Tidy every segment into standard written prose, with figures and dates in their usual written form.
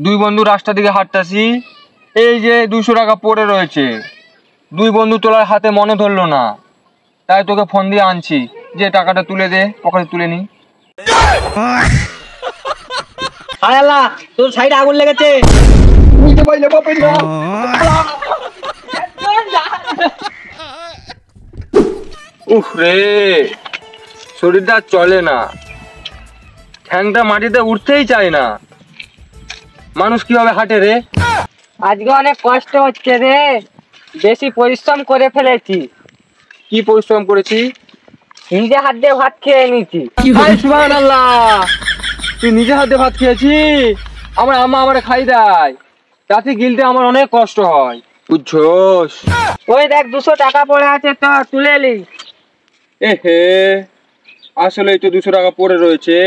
দুই বন্ধু রাস্তা দিকে হাঁটতাছি, এই যে 200 টাকা পড়ে রয়েছে। দুই বন্ধু তোলার হাতে মনে ধরলো না, তাই তোকে ফোন দিয়ে আনছি যে টাকাটা তুলে দে, পকেটে তুলে নি। আরে আল্লাহ, তোর সাইডে আগুন লেগেছে। উফ রে, শরীরটা চলে না, ঠ্যাংটা মাটিতে উঠতেই চায় না। মানুষ কিভাবে হাঁটে রে? আজকে অনেক কষ্ট হচ্ছে রে, বেশি পরিশ্রম করে ফেলেছি। কি পরিশ্রম করেছি? নিজে হাত দিয়ে ভাত খেয়ে নিয়েছি। সুবহানাল্লাহ, তুই নিজে হাতে ভাত খেয়েছি? আমার আম্মা আমারে খাই দেয়, তাতে গিলতে আমার অনেক কষ্ট হয়, বুঝছোস? ওই দেখ 200 টাকা পড়ে আছে, তো তুলে নি। এহে, আসলে তো 200 টাকা পড়ে রয়েছে,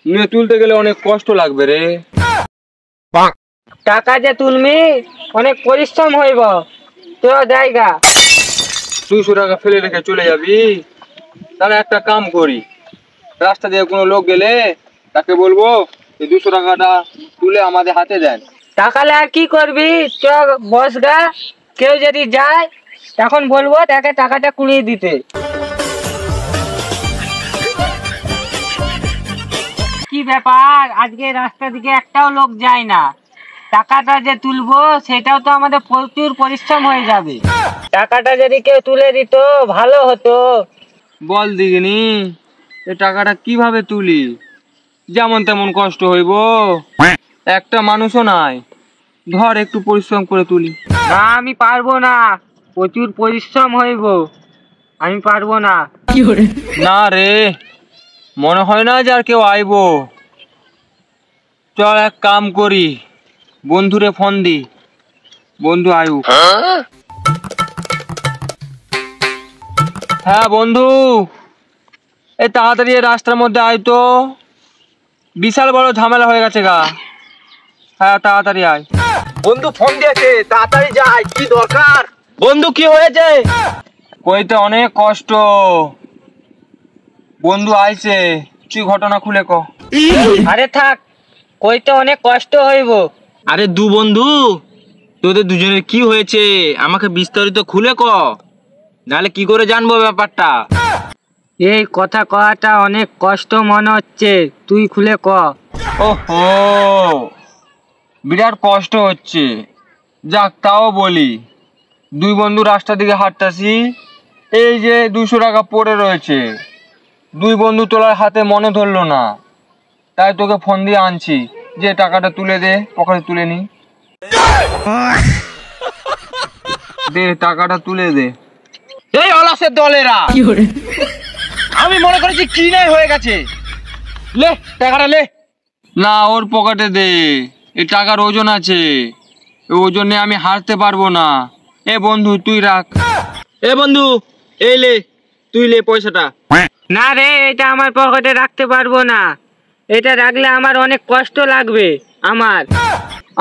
নিয়ে তুলতে গেলে অনেক কষ্ট লাগবে রে। টাকা যে তুলবি অনেক পরিশ্রম হইব তোর জায়গা। 200 টাকা ফেলে রেখে চলে যাবি? তাহলে একটা কাম করি, রাস্তা দিয়ে কোনো লোক গেলে তাকে বলবো এই 200 টাকাটা তুলে আমাদের হাতে দেন। টাকালে আর কি করবি, চ বস গা, কেউ যদি যায় তখন বলবো তাকে টাকাটা কুড়িয়ে দিতে। কি ব্যাপার, আজকে রাস্তা দিকে একটাও লোক যায় না। টাকাটা যে তুলবো সেটাও তো আমাদের প্রচুর পরিশ্রম হয়ে যাবে। টাকাটা যদি কেউ তুলে দিত ভালো হতো। বল দিগিনি, এই টাকাটা কিভাবে তুলি? যেমন তেমন কষ্ট হইব, একটা মানুষও নাই, ধর একটু পরিশ্রম করে তুলি। না, আমি পারবো না, প্রচুর পরিশ্রম হইব, আমি পারবো না। না রে, মনে হয় না যে আর কেউ আইব। চল এক কাম করি, বন্ধুরে ফোন দি, বন্ধু আয়ু। হ্যাঁ বন্ধু, এই তাড়াতাড়ি রাস্তার মধ্যে আয় তো, বিশাল বড় ঝামেলা হয়ে গেছে গা। হ্যাঁ তাড়াতাড়ি আয়। বন্ধু ফোন দিয়েছে, তাড়াতাড়ি যাই, কি দরকার? বন্ধু কি হয়েছে? কইতে অনেক কষ্ট, বন্ধু আইছে, তুই ঘটনা খুলে ক। আরে থাক, কইতে অনেক কষ্ট হইব। আরে দু বন্ধু, তোদের দুজনের কি হয়েছে আমাকে বিস্তারিত খুলে ক, নাহলে কি করে জানবো ব্যাপারটা। এই কথা কওয়াটা অনেক কষ্ট মনে হচ্ছে, তুই খুলে ক। ওহো, বিরাট কষ্ট হচ্ছে, যাক তাও বলি। দুই বন্ধু রাস্তা দিকে হাঁটতাছি, এই যে 200 টাকা পড়ে রয়েছে। দুই বন্ধু তোলার হাতে মনে ধরলো না, তাই তোকে ফোন দিয়ে আনছি যে টাকাটা তুলে দে, পকেটে তুলে নি। দে টাকাটা তুলে দে। এই অলসের দলেরা, আমি মনে করেছি কি নাই হয়ে গেছে, লে টাকাটা লে। না, ওর পকেটে দে, এই টাকার ওজন আছে, এই ওজনে আমি হারতে পারবো না। এ বন্ধু তুই রাখ। এ বন্ধু, এই লে, তুই লে পয়সাটা। না রে, এটা আমার পকেটে রাখতে পারবো না, এটা রাখলে আমার অনেক কষ্ট লাগবে আমার।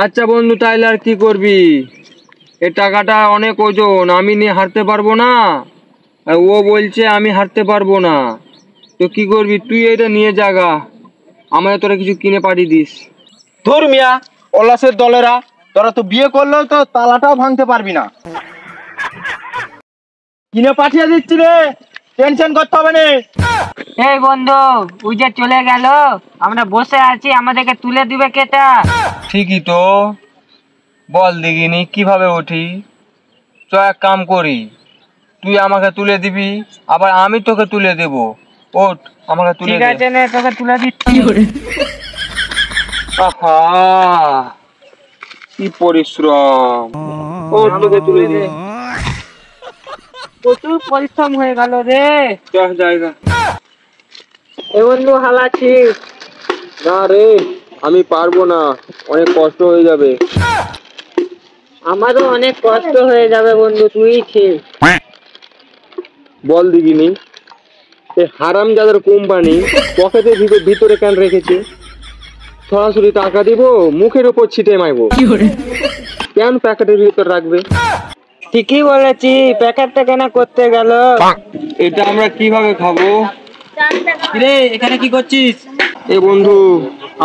আচ্ছা বন্ধু, তাইলে আর কি করবি? এই টাকাটা অনেক ওজন, আমি নিয়ে হারতে পারবো না, আর ও বলছে আমি হারতে পারবো না, তো কি করবি? তুই এটা নিয়ে জাগা, আমায় তোরা কিছু কিনে পাঠিয়ে দিস। ধুর মিয়া, অলসের দলেরা, তোরা তো বিয়ে করলেও তো তালাটাও ভাঙতে পারবি না। কিনে পাঠিয়ে দিচ্ছি রে, টেনশন করতে হবে না। এই বন্ধু, ওই যে চলে গেল, আমরা বসে আছি, আমাদেরকে তুলে দিবে কেটা? ঠিকই তো, বল দেখিনি কিভাবে উঠি। চ এক কাম করি, তুই আমাকে তুলে দিবি, আবার আমি তোকে তুলে দেব। ওঠ, আমাকে তুলে ঠিক দে। আছে নে, তোকে তুলে দিচ্ছি। আহা, কি পরিশ্রম। ওঠ, তোকে তুলে দে। প্রচুর পরিশ্রম হয়ে গেল রে। চল জায়গা। এ বন্ধু হালাচ্ছি। না রে, আমি পারবো না, অনেক কষ্ট হয়ে যাবে। আমারও অনেক কষ্ট হয়ে যাবে বন্ধু, তুই ঠিক। বল দিগিনি, এই হারামজাদার কোম্পানি পকেটের ভিতরে কেন রেখেছে? সরাসরি টাকা দিব, মুখের উপর ছিটে মারবো, কেন প্যাকেটের ভিতর রাখবে? ঠিকই বলেছি, প্যাকেটটা কেনা করতে গেল। এটা আমরা কিভাবে খাবো? রে, এখানে কি করছিস? এ বন্ধু,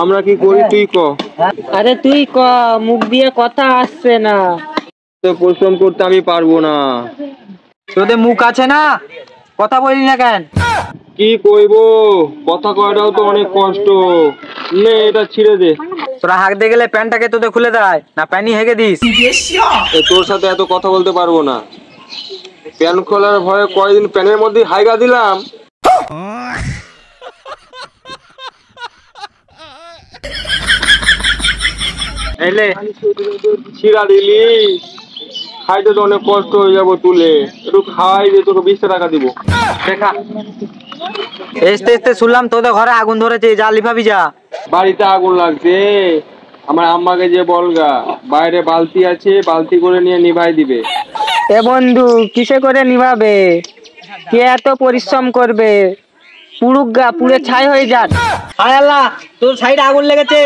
আমরা কি করি তুই ক। আরে তুই ক, মুখ দিয়ে কথা আসছে না। তো পরিশ্রম করতে আমি পারবো না। তোদের মুখ আছে না, কথা বলি না কেন? কি কইবো, কথা কয়টাও তো অনেক কষ্ট। নে এটা ছিঁড়ে দে। তোরা হাঁকতে গেলে প্যান্টটাকে তোদের খুলে দেয় না, প্যান্টই হেগে দিস? তোর সাথে এত কথা বলতে পারবো না। প্যান খোলার ভয়ে কয়দিন প্যানের মধ্যে হাইগা দিলাম। এলে ছিঁড়া দিলি, খাইতে তো অনেক কষ্ট হয়ে যাবো তুলে। একটু খাই যে তোকে 20 টাকা দিব। দেখা এসতে এসতে শুনলাম তোদের ঘরে আগুন ধরেছে, যা লিফাবি যা। বাড়িতে আগুন লাগছে, আমার আম্মাকে যে বলগা বাইরে বালতি আছে, বালতি করে নিয়ে নিভাই দিবে। এ বন্ধু, কিসে করে নিভাবে? কে এত পরিশ্রম করবে? পুড়ুক গা, পুড়ে ছাই হয়ে যাক। হায় আল্লাহ, তোর সাইডে আগুন লেগেছে।